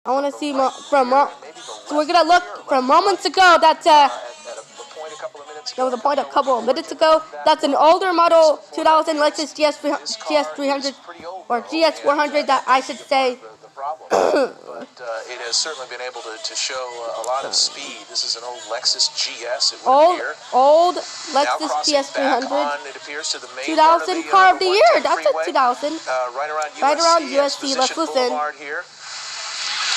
I want to see so we're gonna look from moments ago. That was a point a couple of minutes ago. That's an older model 2000 Lexus GS300 or GS400. That I should say. But it has certainly been able to show a lot of speed. This is an old Lexus GS. It would appear. Old Lexus GS300. 2000 car of the year. That's a 2000. Right around USC. Let's listen.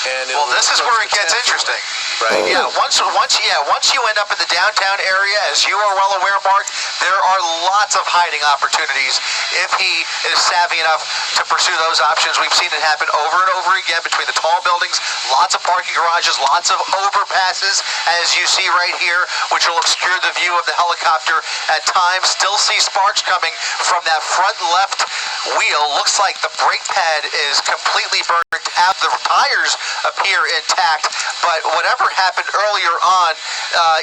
Well, this is where it gets interesting. Right. Yeah. Once you end up in the downtown area, as you are well aware, Mark, there are lots of hiding opportunities if he is savvy enough to pursue those options. We've seen it happen over and over again between the tall buildings, lots of parking garages, lots of overpasses, as you see right here, which will obscure the view of the helicopter at times. Still see sparks coming from that front left wheel. Looks like the brake pad is completely burnt out. The tires appear intact, but whatever happened earlier on,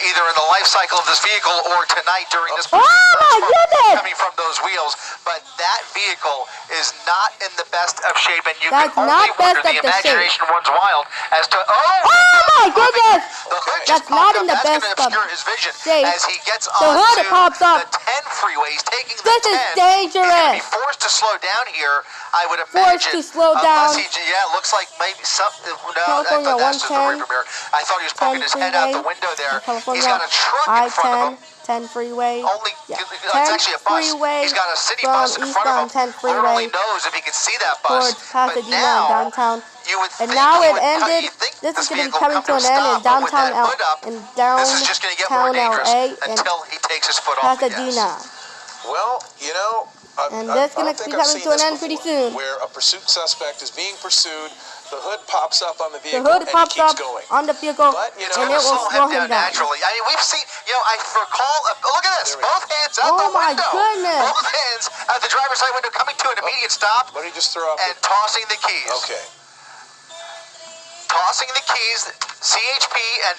either in the life cycle of this vehicle or tonight during this coming from those wheels, but that vehicle is not in the best of shape, and you can only wonder, the imagination runs wild as to my goodness! The hood that's not in the best of his vision shape. as he gets the hood pops up. The 10 freeway. He's taking the this 10. Is dangerous. He's going to be forced to slow down here, I would imagine. Forced to slow down. Yeah, looks like maybe something. No, California that's just the 110. rearview mirror. I thought he was poking his head out the window there. California He's got a truck in front of him. 10 freeway. It's actually a bus. He's got a city bus in front of him. 10 freeway. Lord only knows if he can see that bus. Towards Pasadena and downtown. And now it ended. This is going to be coming to an end in downtown This is just going to get more dangerous until he takes his foot off the gas. Pasadena. Well, you know, and that's going to be coming to an end pretty soon. Where a pursuit suspect is being pursued, the hood pops up on the vehicle, the hood and pops he keeps up going. On the vehicle, but, you know, and it will slow him down. Naturally. I mean, we've seen, I recall, look at this, both hands out the window. Oh my goodness. Both hands out the driver's side window coming to an immediate stop. What did he just throw up? And tossing the keys. Okay. Tossing the keys, CHP and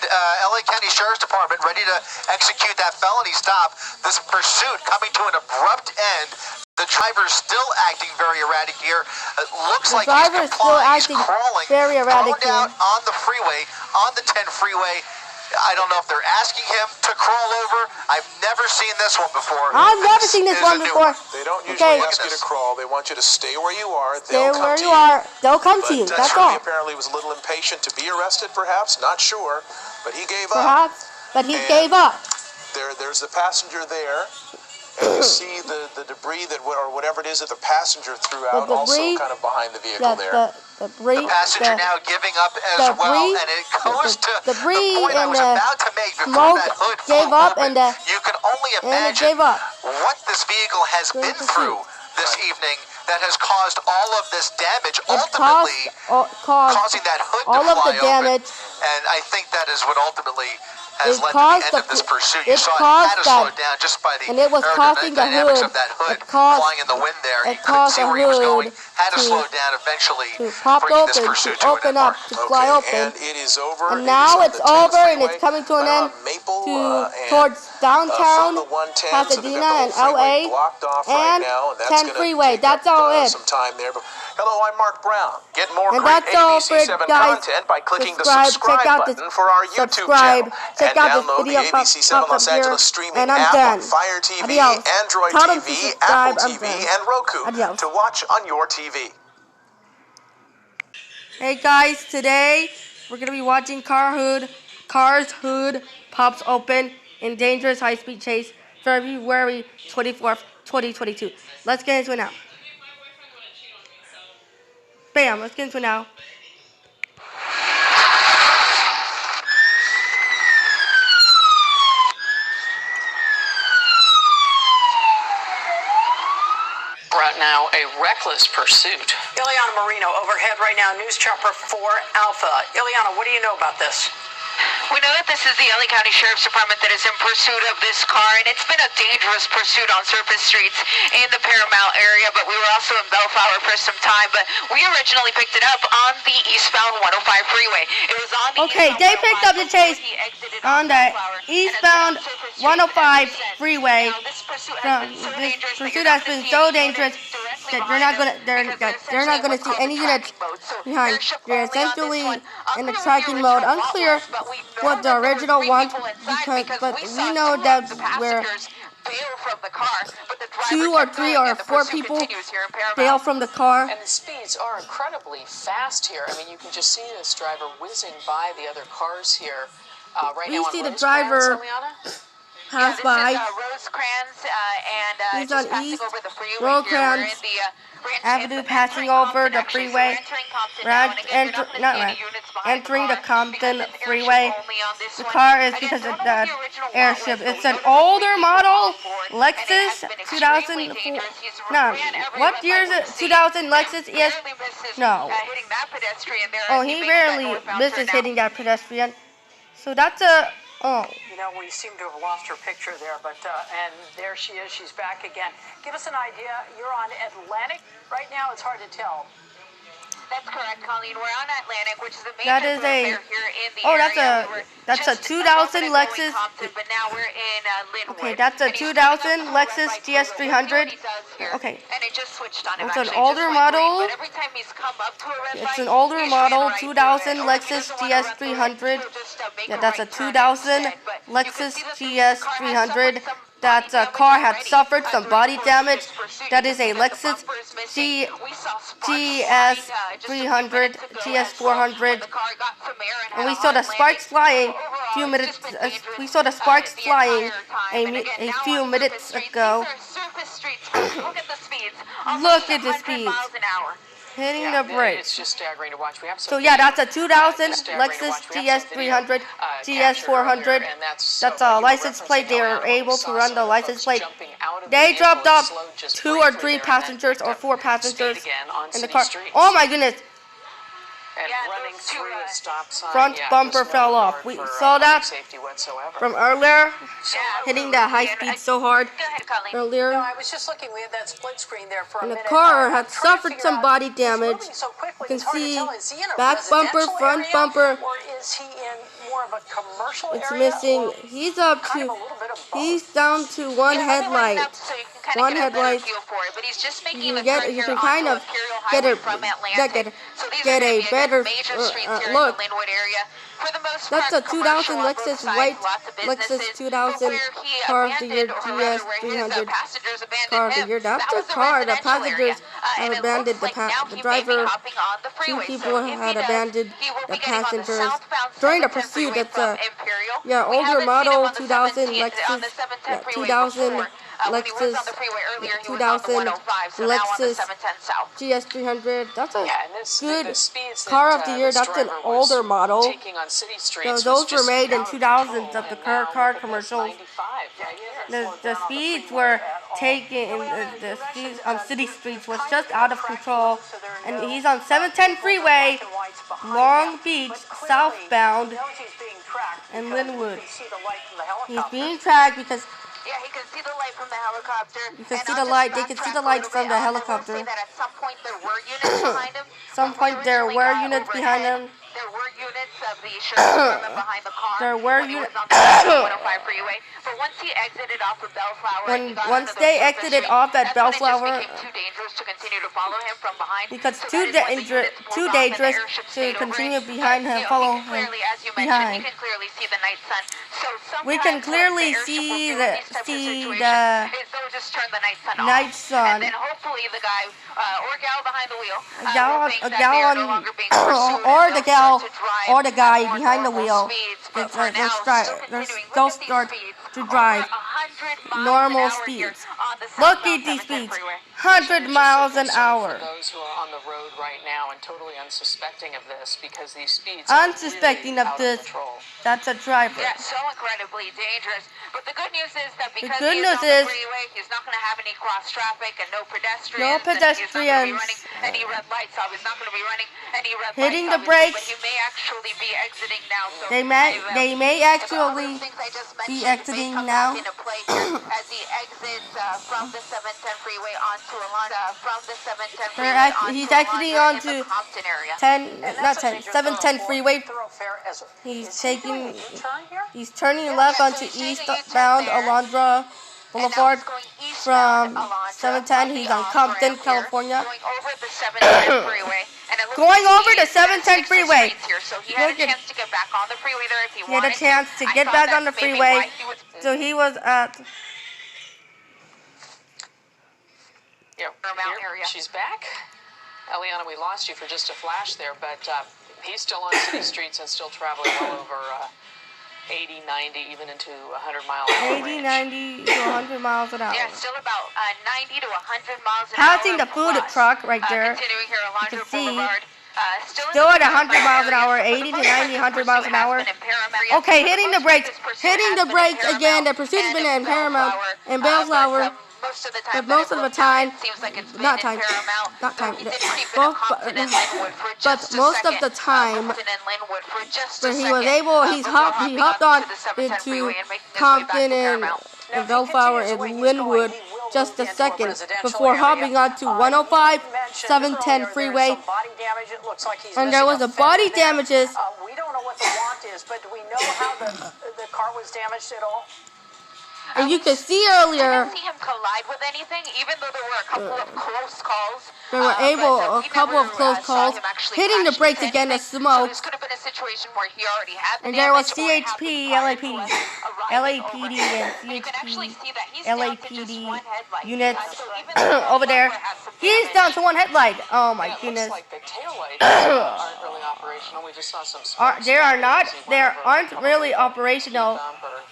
LA County Sheriff's Department ready to execute that felony stop. This pursuit coming to an abrupt end. The driver's still acting very erratic here. It looks like he's complying. He's crawling, thrown out on the freeway, on the 10 freeway. I don't know if they're asking him to crawl over. I've never seen this one before. I've never seen this one before. They don't usually ask you to crawl. They want you to stay where you are. Stay where you are. They'll come to you. That's all. Apparently was a little impatient to be arrested, perhaps. Not sure. But he gave up. Perhaps. But he gave up. There's the passenger there. And you see the debris or whatever it is that the passenger threw out, also kind of behind the vehicle there. The passenger now giving up as well, and it goes to the point I was about to make before that hood gave up, and you can only imagine what this vehicle has been through this evening that has caused all of this damage, ultimately causing that hood to fly open. And I think that is what ultimately has led to the end of this pursuit. You saw it had to slow down just by the aerodynamics of that hood flying in the wind there. He couldn't see where he was going. Had to slow down eventually, bringing this pursuit to an end. And it is over. And now it's over, and it's coming to an end towards downtown Pasadena and LA and 10 freeway. That's all it. Hello, I'm Mark Brown. Get more great ABC7 content by clicking the subscribe button for our YouTube channel. Check out this video the ABC7 Los Angeles streaming app on Fire TV, Android TV, Apple TV, and Roku to watch on your TV. Hey guys, today we're going to be watching Cars Hood Pops Open in Dangerous High-Speed Chase, February 24th, 2022. Let's get into it now. Bam, let's get into it now. Right now, a reckless pursuit. Ileana Marino overhead right now, News Chopper 4 Alpha. Ileana, what do you know about this? We know that this is the LA County Sheriff's Department that is in pursuit of this car, and it's been a dangerous pursuit on surface streets in the Paramount area, but we were also in Bellflower for some time, but we originally picked it up on the eastbound 105 freeway. It was on the they picked up the chase on the eastbound 105 freeway. This pursuit has been so dangerous. they're not gonna see any units behind. They're essentially in the tracking mode. Unclear what the original wants but we know that we're from the car, but the 2 or 3 or 4 people bail from the car. And the speeds are incredibly fast here. I mean, you can just see this driver whizzing by the other cars here. Right now We on see the Rosecrans, driver Eliana? pass by. Rosecrans, and He's just on passing East over the freeway Rosecrans here. We're in the Avenue, passing over the freeway. Entering the Compton freeway. The car is because of the airship. It's an older model Lexus 2004. No, what year is it? 2000 Lexus ES? No. Oh, he rarely misses hitting that pedestrian. So that's a. Oh. You know, we seem to have lost her picture there, but and there she is. She's back again. Give us an idea. You're on Atlantic right now. It's hard to tell. That's correct, Colleen. We're on Atlantic, which is a major That is a. here in the Oh, area. that's a 2000 Lexus. But now we're in Linwood. Okay, that's a 2000 Lexus GS300. Okay. And it just switched on him. It's an actually, older just went green, model. but every time he's come up to a red It's light, an older he's model, right 2000 through it. Lexus Or if he doesn't wanna run through it, GS300. he'll just, make Yeah, a that's a right turn 2000 instead. But you can Lexus see that the car has GS300. some That body car damage had already. suffered some During body the damage. pursuit, That you is can a see that the Lexus bumper is missing. We saw sparks GS300, flying, just a few minutes ago as well, when GS400. the car got some air and And we had saw a the hard sparks landing. flying Overall, few it's minutes. just been dangerous, We saw the sparks the flying entire time. And again, a now few on minutes surface streets, ago. these are surface streets. Look at the speeds. Look at the 100 speeds. miles an hour. Hitting Yeah, the brakes. it's just staggering to watch. We have some So yeah, that's a 2000 just staggering to Lexus watch. We have some video, GS300, captured GS400. earlier, and that's a license plate. They were able to run the license plate. They dropped off 2 or 3 passengers or 4 passengers in the car. Oh my goodness! And Yeah, running those two, through a stop sign. Front Yeah, bumper just fell no off. regard We for, saw that safety whatsoever. from earlier, Yeah, hitting that high absolutely. speed so hard Go ahead, Colleen. earlier. No, I was just looking. We had that split screen there for a And the minute. car I'm had trying to suffered figure some out, body he's damage. moving so quickly, You can it's hard to see tell. Is he in a back bumper, residential front area, bumper. or is he in more of a commercial It's area? missing. Or He's up kind to. of a little bit of both? He's down to one Yeah, let me line headlight. up so you can kinda One get a better headlight. feel for it, but he's just making You the can get. turn You here can kind onto of Imperial get Highway a from Atlantic. So these get are a gonna be, better major streets here in look. the Linwood area. For the most That's part, a 2000 commercial on both Lexus sides, white lots of Lexus businesses, 2000 but where he car of the year abandoned, or rather where his, GS300 passengers abandoned car of the him, year. That's that the was the car. The residential area. passengers And have it abandoned looks like now the he may be driver. hopping on the 2 freeway. people So if he had does, abandoned he will the be getting on the passengers southbound during the 710 pursuit. freeway That's from a Imperial. yeah We older haven't seen him model on the 2000 17 on Lexus. the 710 Yeah, freeway 2000 before. When he was Lexus. on the freeway earlier, he was on the 2000 105, so now on the Lexus 710 south. GS300. That's a Yeah, and this, good the speeds that, car of the year. this That's an driver was older model. taking on city streets So was those were just made in out of 2000s control, of the and car now car look at this commercials. 95 right here. The speeds were taken. The speeds on city streets was just out of control. And he's on 710 freeway, Long Beach, southbound, in Linwood. He's being tracked because Yeah, he can see the light from the helicopter. You can And see I'll the just light. They can see backtrack the a light little from bit. the I will helicopter. say that at some point there were units behind him. Some When we point there originally were got units behind overhead, him. There were units of the sheriff's department behind the car. There were when he was units. on the 105 freeway. But once he exited off of Bellflower, and he got Once onto they the surface exited street, off at that's when it just Bellflower, became too dangerous to continue to follow him from behind. because So too that is when the dangerous, units pulled too off and the dangerous airship to stayed over continue it. behind him, You know, follow he can him clearly, as you mentioned, behind. he can clearly see the night sun. So We can sometimes clearly what the airship will see do in the these types of see situations the is they'll just turn the night sun off. night sun. And then hopefully the guy or gal behind the wheel a gal on, or the gal or the guy behind the wheel. They'll start to drive normal speeds. Look at these speeds, 100 miles an hour. For those who are on the road right now and totally unsuspecting of this, because these speeds Unsuspecting are of really this, out of control. that's a driver. Yeah, so incredibly dangerous. But the good news is that because good he news is on is- the freeway, he's not going to have any cross traffic and no pedestrians. No And he's not going to be pedestrians. running any red lights. So he's not going to be running any red Hitting lights. the obviously, brakes. But he may actually be exiting now. So They may if all actually those things I just be mentioned exiting may come now. back into play here as he exits from the 710 freeway onto Alondra. From the 710 freeway onto he's exiting Alondra in onto the Compton area. 710 freeway. He's turning left onto eastbound Alondra Boulevard going eastbound from Alonzo, 710. He's on Compton, ramp here, California. Going over the 710 freeway. And it looks Going like over he the is at 710 6th freeway. Street Here, so he had a Look at- chance to get back on the freeway there if he He had wanted a chance to I get thought back that's on the maybe freeway. why he was So he was at. Yeah, Paramount here, area. she's back. Eliana, we lost you for just a flash there, but he's still on city streets and still traveling well over 80, 90, even into 100 mile an hour 80, range. 90 to 100 miles an hour. Yeah, still about 90 to 100 miles an Passing hour. the food plus. truck right there. Continuing here You Alondra can see Boulevard. still at 100 miles an hour, 80 to 90, 100 miles an hour. Okay, hitting the brakes. Hitting the brakes again. The pursuit's been in Paramount and Bellflower. But most of the time, not time, but most of the time, but he was able, he hopped on into Compton and Bellflower and Linwood just a second before hopping onto 105, 710 freeway. And there was a body damages. We don't know what the want is, but do we know how the car was damaged at all? And you could see I earlier, didn't see him collide with anything, even though there were a couple of close calls. they were able, a couple of close calls, hitting the brakes again to smoke. This could have been a situation where he already had the And there was damage or had the CHP, car LAPD, was arriving LAPD overhead. and You can actually CHP, see that he's down to just LAPD one headlight. units So even though over there. the has some He's damage, down to one headlight. Oh my Yeah, it goodness. looks like the taillights aren't really operational. We just saw some sparks. They are not, He went they over aren't a really operational. bump or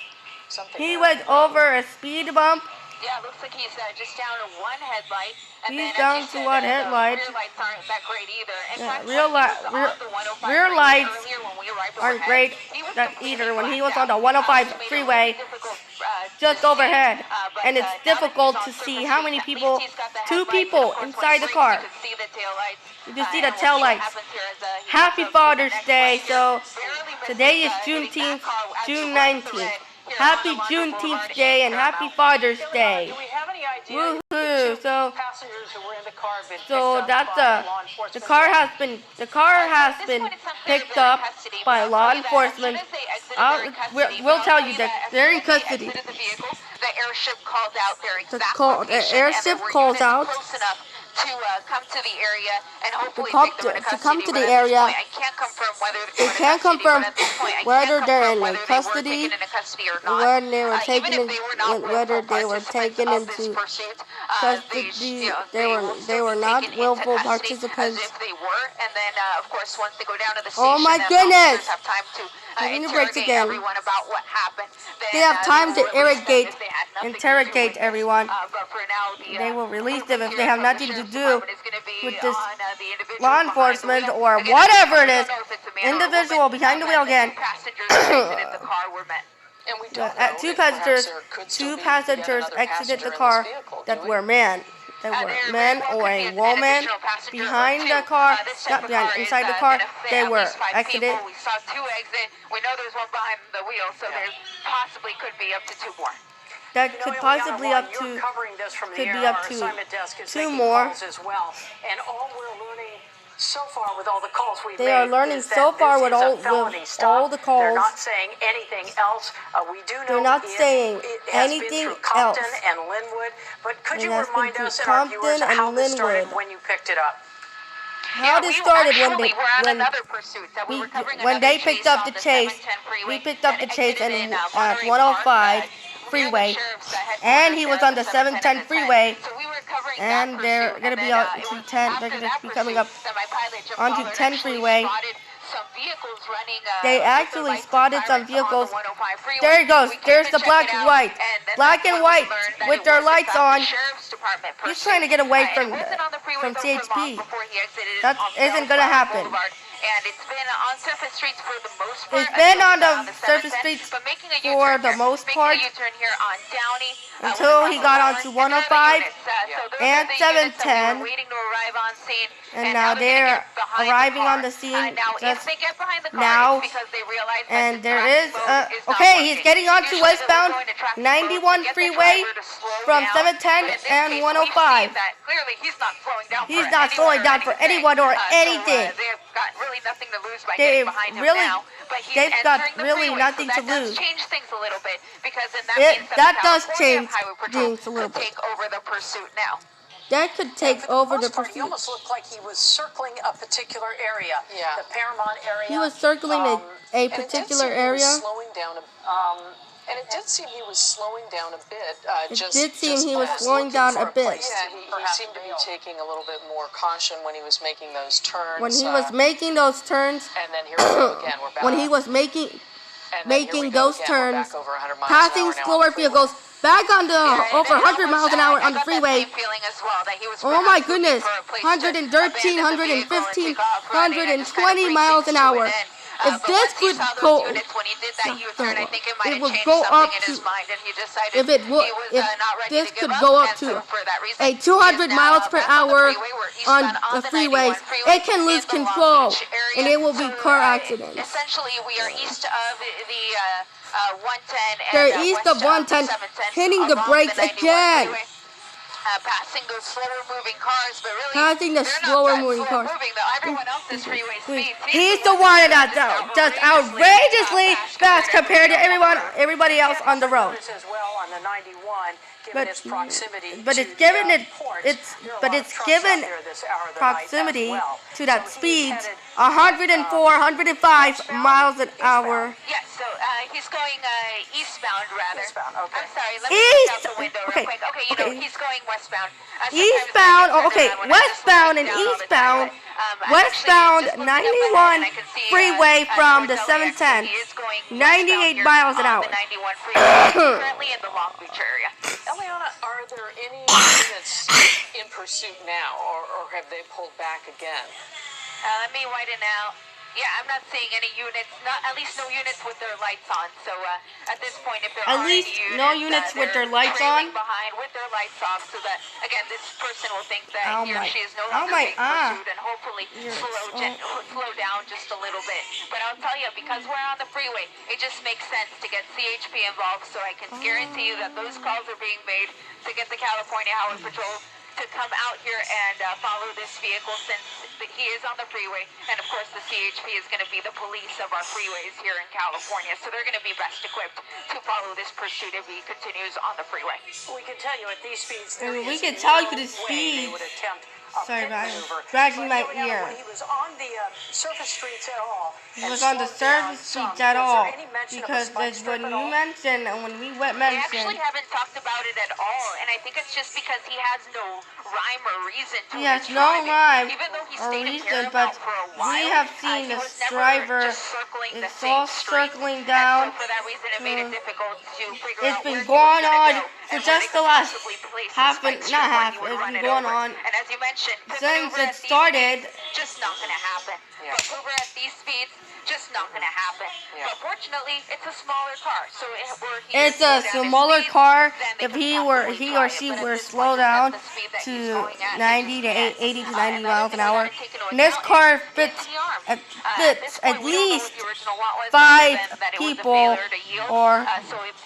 something He there. went over a speed bump. Yeah, it looks like he's just down to one headlight. And He's then, as down you to said, one the headlight. Rear lights aren't that great either. In Yeah, fact, rear when he li- was rear- on the 105 rear freeway lights earlier when we arrived aren't overhead, great he was that completely either when he blacked was on the out. 105 It made it freeway really difficult, just to overhead. see, but, And it's now that he's difficult on to surface see how many streets, at people, least he's got the 2 headlights, and people of course, when inside he the brakes, car. You can see the taillights. You can see And the we'll see what taillights. happens here as, he Happy goes up to the Father's next Day. lane So here. Barely missing, today is hitting Juneteenth, that car as he June runs the 19th. red here Happy on Alondra Juneteenth Boulevard Day in and Happy Paramount. Father's Ileana, Day. do we have any idea? Woohoo! The two So passengers who were in the car have been So picked up that's by law the enforcement. car has been picked up by law enforcement. We'll tell you that they're in custody. The airship called out their The exact call- the location, airship and there were calls units out close enough to come to the area and hopefully come take them into to custody. come to But the at this area. point, I can't confirm whether They were in can't custody, confirm but at this point, I whether can't they're confirm in whether custody, they were taken into custody or not. when they were Even taken if in, they were not whether willful they were participants taken of this into pursuit, custody. They will were still be not taken into willful custody participants. as if they were, and then of course once they go down to the station, Oh my then goodness! officers have time to Hitting the brakes interrogate again. everyone about what happened. They Then, have time they to will release them irrigate, if they had nothing to do interrogate with it. everyone. But for now, the, They will release them if focus they here have from the nothing to Sheriff's do Department is gonna be with this on, the individual law behind the enforcement wheel. or Again, whatever we it don't is. know if it's a man or a Individual woman, behind the but wheel the again. two passengers that exited the car were men. And we don't know Two if perhaps passengers, there could two still be yet passengers another exited the passenger in car this vehicle, that do we? were men. That There were very men well or could be a an woman additional passenger or behind two. the car, This type not of behind, car inside is the car. gonna fit They at were least 5 exited. people. We saw 2 exit. We know there's one behind the wheel, so there possibly could be up to 2 more. That You know, could Ileana, possibly while up you're to. covering this from the could be air, up our to assignment desk is 2 making more. calls as well. And all we're learning so far with all the calls we've They made are learning is so that far this with is a all felony the stop. the calls. They're not saying anything else. We do know They're not saying it has anything been through Compton else. and Linwood. But could It you has been remind through us and our viewers Compton and how this started Linwood. when you picked it up? How this we started actually were on another pursuit that we were covering when another they chase picked up on the the chase. 710 freeway We picked up the and chase exited and in, at Monterey 105 Park, freeway, Sheriff's headquarters and he was there on the at 710 at freeway, So we were covering and that they're pursuit, gonna and be then, on it to was 10. after They're gonna that be coming pursuit up that my pilot, Jim onto Pollard, 10 actually freeway. spotted some vehicles running, They with their actually lights and spotted some sirens on vehicles. the 105 freeway. There it goes. We came There's to the check black it and out, white. and then Black that's and when we white learned that with it their was, in lights fact, on. the Sheriff's Department He's pursuit. trying to get away And from it wasn't on the freeway from though for long CHP. before he exited That on isn't gonna Bellflower happen. Boulevard. And it's been on surface streets for the most part. It's been until on we got the the surface 710, streets but making a for U-turn the here, most making part a U-turn here on Downey, until with he got Hawthorne, onto and then the 105 units, so those are and the units that we 710, were waiting to arrive on scene, and now they're gonna they're get behind the arriving car. on the scene Now, just if they get behind the car, now, it's because they realize that and the there track is mode is not okay, working. he's getting onto Usually they westbound would go into track mode 91 to get the freeway driver to slow from down, 710 but in this and case, 105. we've seen that clearly he's not slowing down He's for not slowing anyone down for anyone or anything. they've got really nothing to lose by They've getting behind him really- now. But he's they've got entering the really freeway, nothing so to that lose. does change things a little bit, because then that It- means that the does California change Highway Patrol things a little could bit. take over the pursuit now. That could take For the over the most part, he pursuit. almost looked like he was circling a particular area. Yeah. The Paramount area. He was circling a And it did particular seem he area. was slowing down and it did seem he was slowing down a bit. It just, did seem just he was as slowing looking down for a bit. place. Yeah, he Perhaps seemed to be bail. taking a little bit more caution when he was making those turns. When he was making those turns, and then here we go again. We're back. when he was making and then here we making go those again. We're turns, back over 100 miles passing an hour now on slower the freeway. vehicles, back on the Yeah, over and 100 miles an hour I on the got that freeway. same feeling as well, that he was Oh my perhaps looking goodness, for a place to 113, abandon the vehicle and 115, take off running and just kind of 120 bring miles things an to hour. an end. If But this once he could saw those go, units, when he did that U-turn, I think it might it have would changed go something up in his to- mind, and he decided if it would- he was if not ready this to could give go up, up and so to for that reason, a he is 200 now miles per back on the hour freeway. We're on eastbound the 91 freeways, freeway it can lose in the Long control, Beach area. and it will be So, car accidents. Essentially, we are east of the 110 and They're east of west 110, 710 hitting the along brakes 91 again. freeway. Passing those slower moving cars, but really Passing the they're slower not that moving slow cars. moving, though. Everyone else's freeway speeds. He's the one that's just outrageously fast compared to everybody else on the road. As well on the 91, given But- its proximity but to it's given the, it- ports. it's- There are a but lot it's of trucks given out there this hour of the night as Proximity well. to that So he is speeds headed 104, 105 miles an hour. Yes, so he's going eastbound, rather. Eastbound, okay. I'm sorry, let me look out the East- window okay, real quick. Okay, you know, okay. he's going westbound. Eastbound, oh, okay, westbound and eastbound. Westbound 91 freeway from the 710, 98 miles an hour. 91 freeway, currently in the Long Beach area. Eliana, are there any units in pursuit now, or have they pulled back again? Let me widen out. Yeah, I'm not seeing any units, at least no units with their lights on. So at this point, if there At are least any no units, units with they're their lights trailing on? behind with their lights off, so that again, this person will think that Oh he or my- she is no oh longer my- being pursued, and hopefully slow down just a little bit. But I'll tell you, because we're on the freeway, it just makes sense to get CHP involved, so I can guarantee you that those calls are being made to get the California Highway Patrol to come out here and follow this vehicle, since he is on the freeway, and of course the CHP is going to be the police of our freeways here in California, so they're going to be best equipped to follow this pursuit if he continues on the freeway. We can tell you at these speeds, there We is can tell you no the way they speeds. would attempt a Sorry pit about it. maneuver. Scratching But my Eliana, ear. when he was on the surface streets at all, He and was on the slowed down surface some, streets at was all, there any mention of a because spike that's strip when at you all? mentioned and when we They mentioned. actually haven't talked about it at all, and I think it's just because he has no rhyme or reason to He has his no driving. rhyme Even though he or stayed in reason, Paramount but for a while, we have seen he this was never driver just circling the is same all street. circling down. And so for that reason, it made it difficult to figure It's out been where he was going gonna on go for and where just they the could last possibly place half the an- spike not strip when half, you would it's run been it going over. on And as you mentioned, to since maneuver it at these started. speeds, just not going to happen. Yeah. But maneuver at these speeds, just not going to happen. Yeah. But fortunately, it's a smaller car, so were he It's to slow a down his smaller speed, car. then they If could he possibly or try it. she But at were this slow point, down at the speed that he's to going at, 90 to they just 80 to can't. 90 Another miles thing an we hour, gotta take into and this account car is fits the arm. at, At fits this at point, we don't know what least the original want was, 5 other than that it was a people, failure to yield. or So if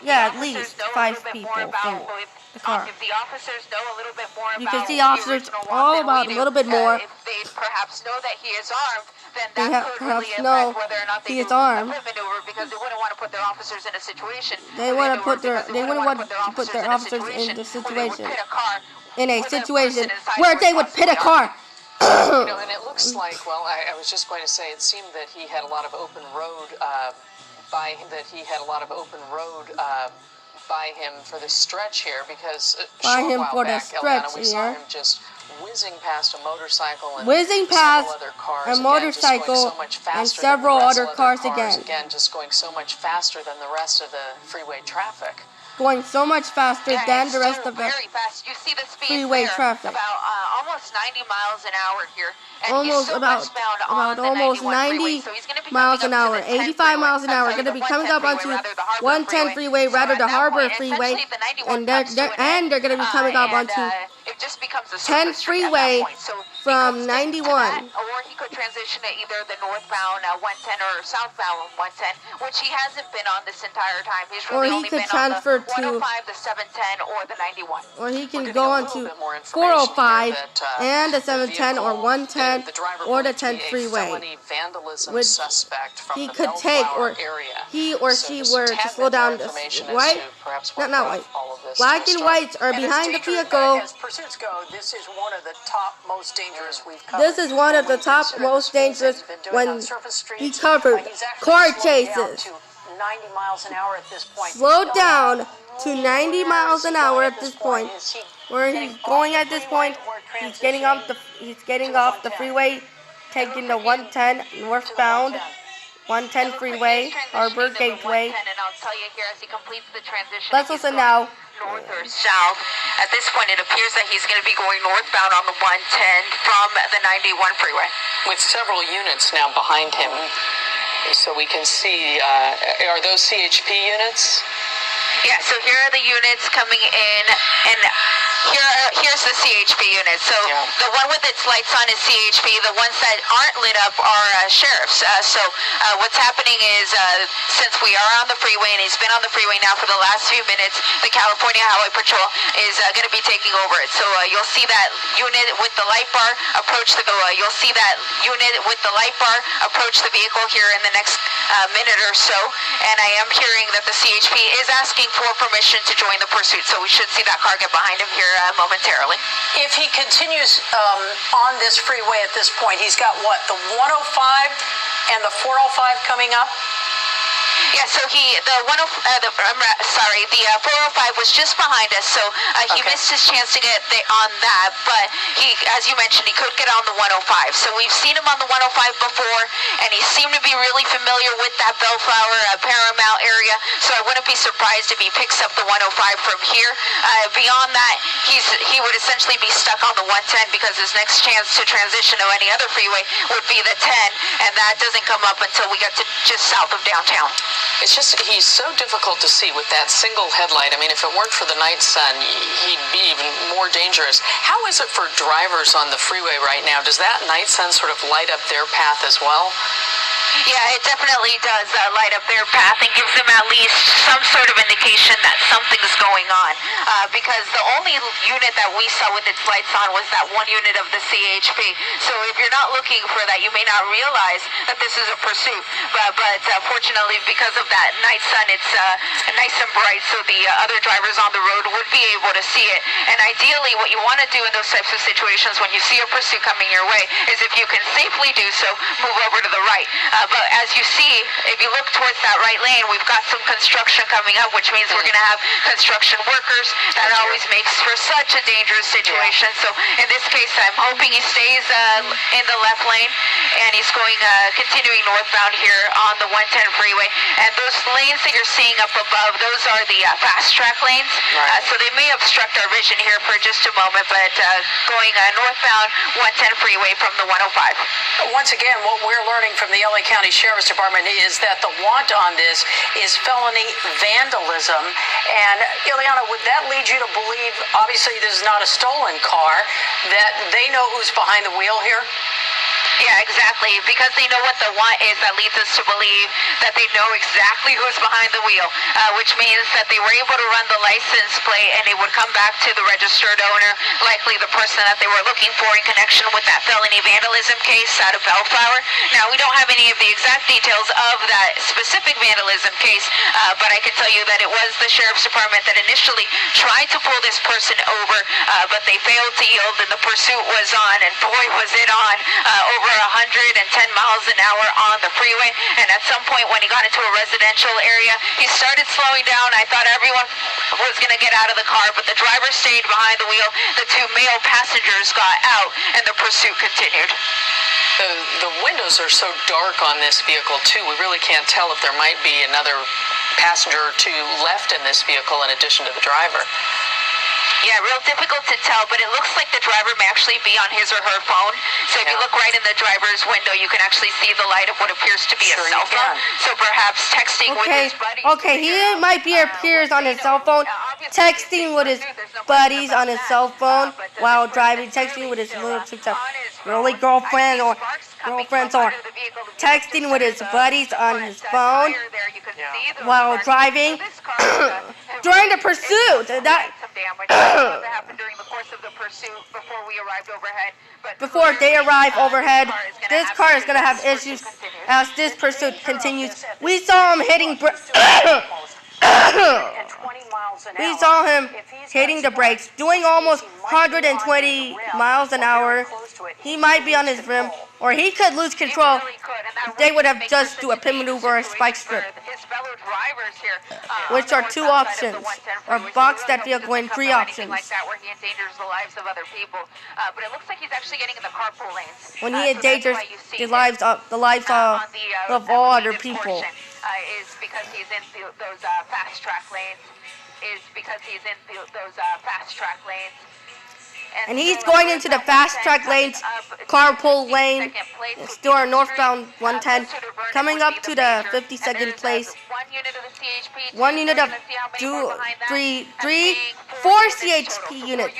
yeah, at the least officers know a 5 little bit people more about from the car. if the officers know a little bit more about Because the what officers original know want than about we a do, little bit more. if they perhaps know that he is armed, then They that could perhaps really know impact whether or not they he is do armed. a pit maneuver, because they wouldn't want to put their officers in a situation. They where want to put their because they wouldn't wouldn't want to put their officers in the where they would situation pit a car in a with a situation person inside where who they is would pit a possibly car. You know, and it looks like, well, I was just going to say, it seemed that he had a lot of open road by him for the stretch here, because By a short him while for the back, stretch Eliana, we saw here. him just whizzing past a motorcycle and Whizzing several past other cars, a again, motorcycle just going so much and faster several than the other rest of cars cars again. just going so much faster than the rest of the freeway traffic. Going so much faster Yeah, than it's the rest still of the very fast. You see the speed freeway there, traffic. about almost 90 miles an hour here, and almost he's still about westbound on the almost 91 90 freeway, so he's gonna be miles an coming up hour, to the 10 85 miles an freeway. hour. I'm sorry, Going to be the coming 110 up onto freeway, rather, the Harbor 110 freeway, So rather at the that Harbor point, freeway, essentially the 91 and comes to an end. they're going to be coming up onto it just becomes a 10 surface street at freeway that point. So he from could stick to 91. that, or he could transition to either the northbound 110 or southbound 110, which he hasn't been on this entire time. He's Or really he only could been on the transfer to- 105, the 710, or the 91. Or he can We're go getting a on little to bit more information 405 here that, and the the 710 or vehicle, 110 the driver or the believed to 10 be a freeway. felony vandalism which suspect from he the could take, Bellflower or area. he or So she just were a to tad slow bit more down this information as white, to perhaps what not brought white, all of this black to a and start. whites are And it's behind the dangerous. vehicle. As pursuits go, this is one of the top most dangerous we've covered. This is one of the When you top consider most the speeds that dangerous he's been doing when on surface he streets, covered he's actually car slowed down chases. to 90 miles an hour at this point. Slowed down to Where 90 is miles he an going hour at at this point. Is he Where getting he's off going the at this freeway point, or he's getting off the transitioning freeway, taking the 110 to the northbound 110? 110 freeway, Harbor Gateway. And I'll tell you here as he completes the transition. Let's he's listen going now. North or south. At this point, it appears that he's going to be going northbound on the 110 from the 91 freeway. With several units now behind him, so we can see, are those CHP units? Yeah, so here are the units coming in, and here's the CHP unit. So Yeah. the one with its lights on is CHP. The ones that aren't lit up are sheriffs. So what's happening is, since we are on the freeway, and he's been on the freeway now for the last few minutes, the California Highway Patrol is going to be taking over it. So you'll see that unit with the light bar approach the you'll see that unit with the light bar approach the vehicle here in the next minute or so. And I am hearing that the CHP is asking for permission to join the pursuit. So we should see that car get behind him here momentarily. If he continues on this freeway at this point, he's got what, the 105 and the 405 coming up? Yeah, so the 405 was just behind us, so he Okay. missed his chance to get on that, but he, as you mentioned, he could get on the 105. So we've seen him on the 105 before, and he seemed to be really familiar with that Bellflower, Paramount area, so I wouldn't be surprised if he picks up the 105 from here. Beyond that, he would essentially be stuck on the 110 because his next chance to transition to any other freeway would be the 10, and that doesn't come up until we get to just south of downtown. It's just, he's so difficult to see with that single headlight. I mean, if it weren't for the night sun, he'd be even more dangerous. How is it for drivers on the freeway right now? Does that night sun sort of light up their path as well? Yeah, it definitely does light up their path and gives them at least some sort of indication that something's going on. Because the only unit that we saw with its lights on was that one unit of the CHP. So if you're not looking for that, you may not realize that this is a pursuit. But fortunately, because of that night sun, it's nice and bright, so the other drivers on the road would be able to see it. And ideally, what you want to do in those types of situations when you see a pursuit coming your way is, if you can safely do so, move over to the right. But as you see, if you look towards that right lane, we've got some construction coming up, which means we're going to have construction workers. That always makes for such a dangerous situation. So in this case, I'm hoping he stays in the left lane, and he's going continuing northbound here on the 110 freeway. And those lanes that you're seeing up above, those are the fast track lanes. So they may obstruct our vision here for just a moment, but going northbound 110 freeway from the 105. Once again, what we're learning from the LA County Sheriff's Department is that the want on this is felony vandalism. And Ileana, would that lead you to believe, obviously this is not a stolen car, that they know who's behind the wheel here? Yeah, exactly. Because they know what the want is, that leads us to believe that they know exactly who's behind the wheel, which means that they were able to run the license plate and it would come back to the registered owner, likely the person that they were looking for in connection with that felony vandalism case out of Bellflower. Now, we don't have any of the exact details of that specific vandalism case, but I can tell you that it was the Sheriff's Department that initially tried to pull this person over, but they failed to yield and the pursuit was on, and boy, was it on, over 110 miles an hour on the freeway. And at some point when he got into a residential area, he started slowing down. I thought everyone was going to get out of the car, but the driver stayed behind the wheel. The two male passengers got out and the pursuit continued. The windows are so dark on this vehicle too, we really can't tell if there might be another passenger or two left in this vehicle in addition to the driver. Yeah, real difficult to tell, but it looks like the driver may actually be on his or her phone. So if you look right in the driver's window, you can actually see the light of what appears to be a cell phone. So perhaps texting with his buddies. Okay, he might be appears on his cell phone, texting with his buddies on his cell phone while driving, texting with his little girlfriends or texting with his buddies on his phone while driving during the pursuit. Before they arrive overhead, this car is going to have issues as this pursuit continues. We saw him hitting the brakes, doing almost 120 miles an hour. He might be on his rim, or he could lose control if they would have just do a pit maneuver or a spike strip, which are two options, or box that vehicle in three options. When he endangers the lives of all other people. Is because he's in those fast track lanes. And he's going into the fast track lanes, carpool lane, still on northbound 110, coming up to the 52nd place. 1 unit of 4 CHP units.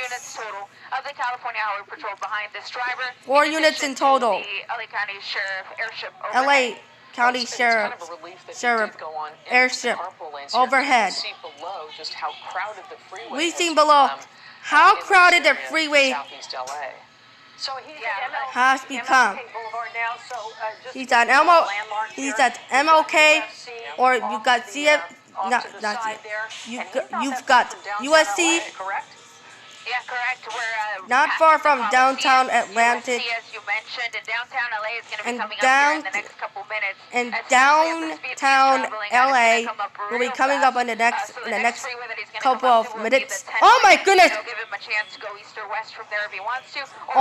4 units in total. LA County Sheriff Airship overhead. We've seen below how crowded the freeway has become. He's at MLK, or you've got CF, not CF. You've got USC. Yeah, correct. We're not far from downtown Atlantic, and downtown LA will be coming up in the next couple of minutes. Oh my goodness!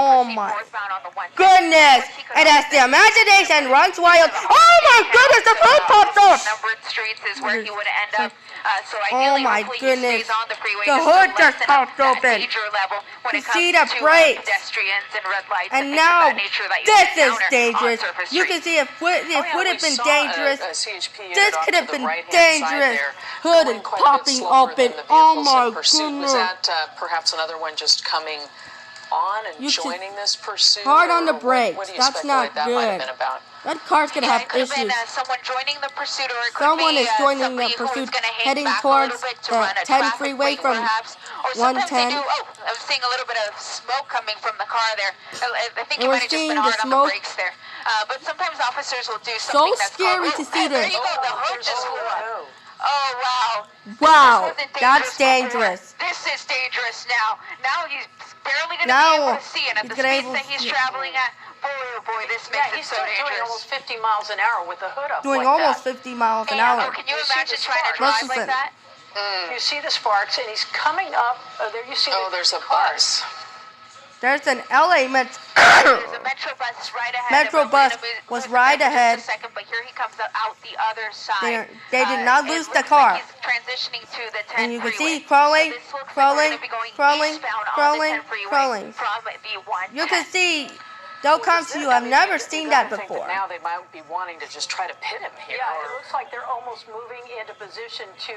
Oh my goodness! And as the imagination runs wild, oh my goodness! The hood popped off. Oh my goodness! The hood just popped open. You see the brakes. And now this is dangerous. You can see it would have been dangerous. This could have been dangerous. Hood and popping open. Oh my goodness. Was that perhaps another one just coming on and joining this pursuit? Hard on the brakes. What do you That's not that good. might have been about? That car's going to have issues. Someone joining the pursuit, or it could Someone be, is joining the pursuit, heading towards the 10 freeway from 110. I'm seeing a little bit of smoke coming from the car there. I think And it might have just been hard on the brakes there. But sometimes officers will do something that's scary to see There this. you go. The hood just flew up. Oh, wow. Wow, that's dangerous. This is dangerous now. Now he's barely going to Now be able to see, and at he's the gonna speeds able that to he's see it. traveling at, boy, oh boy, this makes it he's so still doing dangerous. almost 50 miles an hour with the hood up Doing like almost that. 50 miles an Oh, hour. can you You see imagine the trying to sparks. drive like Listen. that? You see the sparks, and he's coming up. There you see Oh, the there's a cars. bus. There's an LA There's a Metro bus right ahead. Metro bus was right ahead. Just a second, but here he comes out the other side. They did not It lose looks the car. Like he's transitioning to the 10 And you can freeway. see crawling, So this looks like crawling, we're gonna be going crawling, eastbound on crawling, the 10 freeway crawling. From the 110. You can see they'll come to you. I've never seen that I think before. now they might be wanting to just try to pit him here. Yeah, it looks like they're almost moving into position to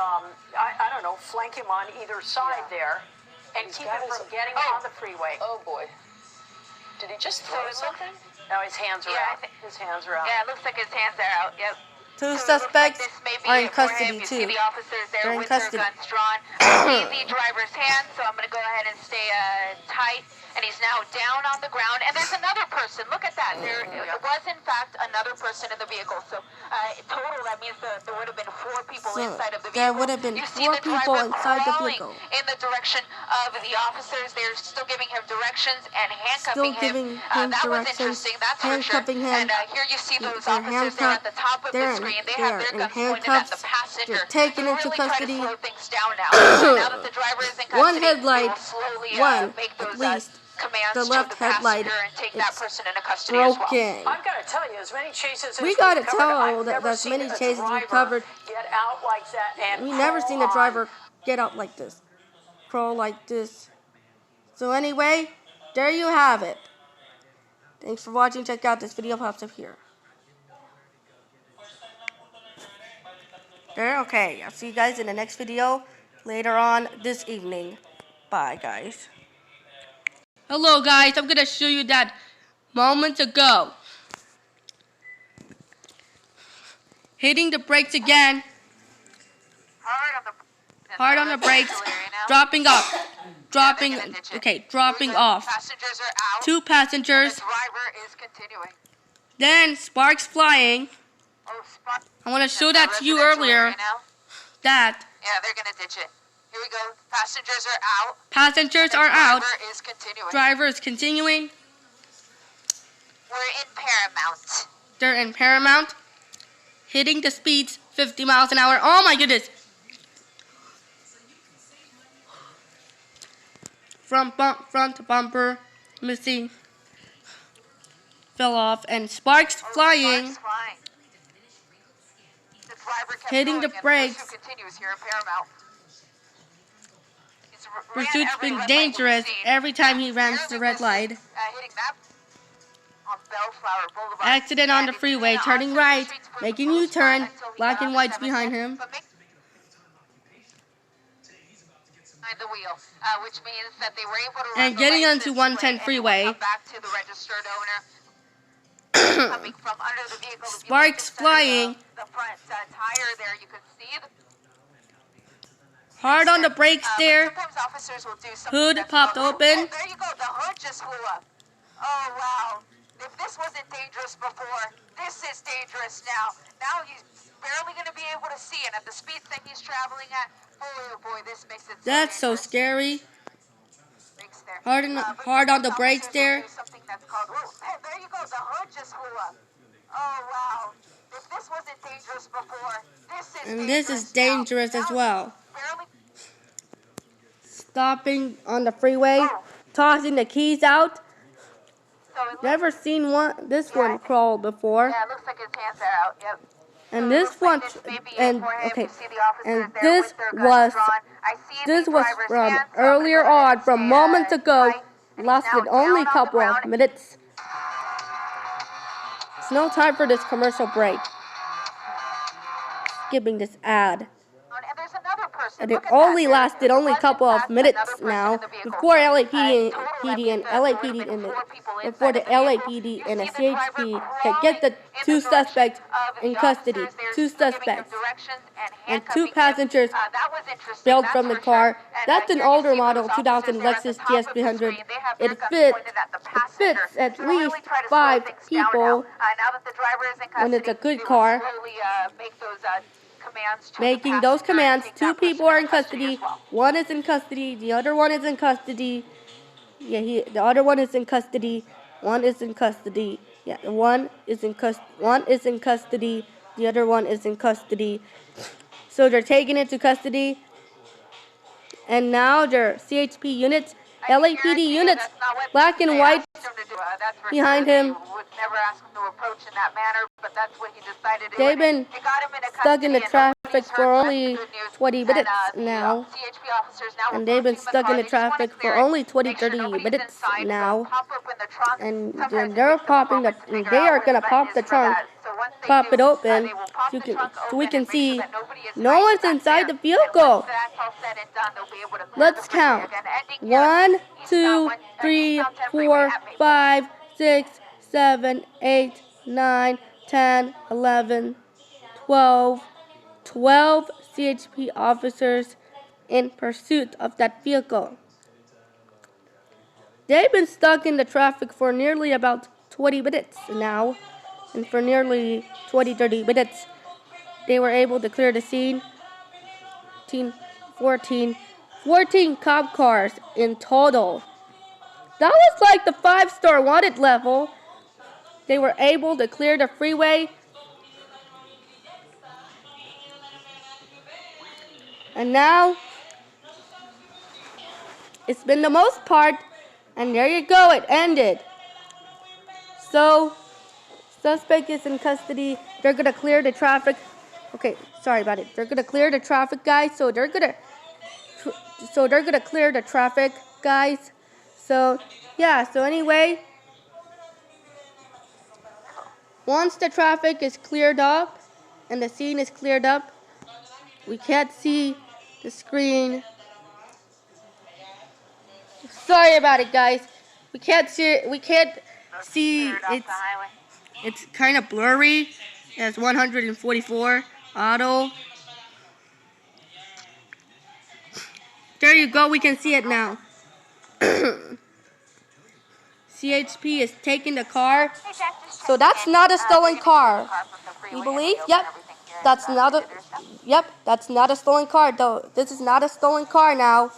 I don't know, flank him on either side there, and He's keep got him his- from getting on the freeway. Oh boy. Did he just throw something? No, his hands are Yeah, I out. think- His hands are out. Yeah, it looks like his hands are out. Yep. Two So it looks like suspects this may be are in it for him. custody You see too. the officers there They're in with custody. their guns drawn. I see the driver's hand, so I'm going to go ahead and stay tight. And he's now down on the ground. And there's another person. Look at that. There was, in fact, another person in the vehicle. So total, that means that there would have been 4 people So inside of the vehicle. there would have been You see 4 the people driver inside the crawling vehicle. in the direction of the officers. They're still giving him directions and handcuffing Still giving him. him That was directions, interesting. That's for sure. handcuffing him. And here you see those They're officers there at the top of the They're screen. They in have their guns pointed at the handcuffs. passenger. They're taken They're into really trying custody. to slow things down now. Now that the driver is in custody, One they headlight, will slowly one make at those least. commands The left to the headlight, passenger and take that it's person into custody as well. broken. I've got to tell you, as many chases as We gotta we've covered, tell I've that never as seen many a chases we driver covered. get out like that and We never crawl seen a on. driver get out like this, crawl like this. So anyway, there you have it. Thanks for watching. Check out this video pops up here. There, okay. I'll see you guys in the next video. later on this evening. Bye, guys. Hello, guys. I'm going to show you that moments ago. Hitting the brakes again. Hard on the brakes. Dropping off. Dropping off. Passengers are out. 2 passengers. The driver is continuing. Then sparks flying. Oh, Spark. I want to show that to you earlier. That Yeah, they're gonna ditch it. Here we go. Passengers are out. passengers are out. Driver is continuing. Driver is continuing. We're in Paramount. They're in Paramount. Hitting the speeds 50 miles an hour. Oh my goodness. Front bumper missing. Fell off and sparks flying. Sparks flying. The driver kept Hitting going, the and brakes. pursuit continues here in Paramount. He's ran Pursuit's every been red light dangerous we've seen. every time he runs the red light. Hitting that on Bellflower Boulevard. Accident on the And freeway, he's been turning on right, streets for making the most U-turn, part until he black got and off white's 7th. behind him. But behind the wheel, which means that they were able to run And the getting license onto plate 110 and freeway. come back to the registered owner. Coming from under the vehicle. If you Sparks look inside flying. The front tire there, you can see the Hard on the brakes but there. sometimes officers will do something Hood that's popped called- open. Oh, there you go. The hood just flew up. Oh, wow. If this wasn't dangerous before, this is dangerous now. Now he's barely going to be able to see, and at the speeds that he's traveling at, oh boy, this makes it That's so dangerous. scary. Brakes there. Hard But on the sometimes brakes officers will there. do something that's called, oh, hey, there you go. The hood just flew up. Oh, wow. If this wasn't dangerous before, this is And this is now. dangerous as Now well. barely Stopping on the freeway, tossing the keys out. so it looks, Never seen this one crawl before. yeah, it looks like his hands are out. Yep. And this Looks like one, this may be it and for him. okay, You see the officers and there this with their guns was drawn. I see this the was driver's from hands, so earlier I'm gonna on, from stay, moments ago. tight, and he's Lasted now only a down on the couple of ground. minutes. It's no time for this commercial break. Skipping this ad. And there's another person. And Look it at that. only There lasted only a was, in couple of fact, minutes another person now in the vehicle. before LAPD Total and that means LAPD there and would've been 4 people before the inside the vehicle. LAPD You and the see the driver CHP crawling can get the in 2 the suspects direction of in the custody. officers. They're 2 giving him suspects directions and and 2 handcuffing him. passengers That was interesting, bailed that's from the for car. sure. And, That's an here you older see model, those 2000 officers there at the Lexus top of the GS300. screen. They have their It guns fits. pointed at the It passenger fits at to really least try to slow 5 things down people. now that the driver is in custody, when it's a good they will car. slowly, make those commands to Making the those passenger commands. and take 2 that person people are in into custody. as well. One is in custody. The other one is in custody. Yeah, the other one is in custody. One is in custody. Yeah, one is in custody. The other one is in custody. So they're taking it to custody. And now their CHP units, LAPD units, black and white behind him. Would never ask him to approach in that manner, but that's what he decided to do. They've been It got him into stuck in the custody, and traffic nobody's for heard only much good news. 20 And, minutes the, now. CHP officers now And they've been approaching stuck car. in the They just wanna traffic for clear it, only 20, make sure 30 nobody's minutes inside, now. pop open the trunk. And Sometimes it they're takes them a popping moment to and figure they out are where gonna the pop button the is for trunk, that. So once they pop do, it open, they will pop so the trunk we open can and make see sure that nobody is no hiding one's back inside there. the vehicle. And once that's all said and done, they'll be able to clear Let's the freeway count. again, ending here 1, eastbound 2, 3, eastbound 10 freeway 4, at Maple. 5, 6, 7, 8, 9, 10, 11, 12 CHP officers in pursuit of that vehicle. They've been stuck in the traffic for nearly about 20 minutes now. And for nearly 20-30 minutes, they were able to clear the scene. 14 cop cars in total. That was like the 5-star wanted level. They were able to clear the freeway. And now, it's been the most part, and there you go, it ended. So, suspect is in custody. They're gonna clear the traffic. Okay, sorry about it. They're gonna clear the traffic, guys. So they're gonna clear the traffic, guys. So, yeah. So anyway, once the traffic is cleared up and the scene is cleared up, we can't see the screen. Sorry about it, guys. We can't see it. We can't see it's kind of blurry. It's 144 auto. There you go. We can see it now. CHP is taking the car. So that's not a stolen car. You believe? Yep. That's not a. Yep. That's not a stolen car, though. This is not a stolen car now.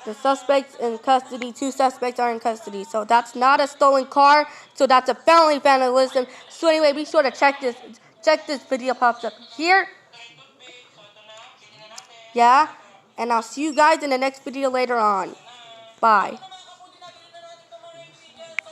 The suspects in custody. 2 suspects are in custody. So that's not a stolen car. So that's a felony vandalism. So anyway, be sure to check this. Check this video pops up here. Yeah. And I'll see you guys in the next video later on. Bye.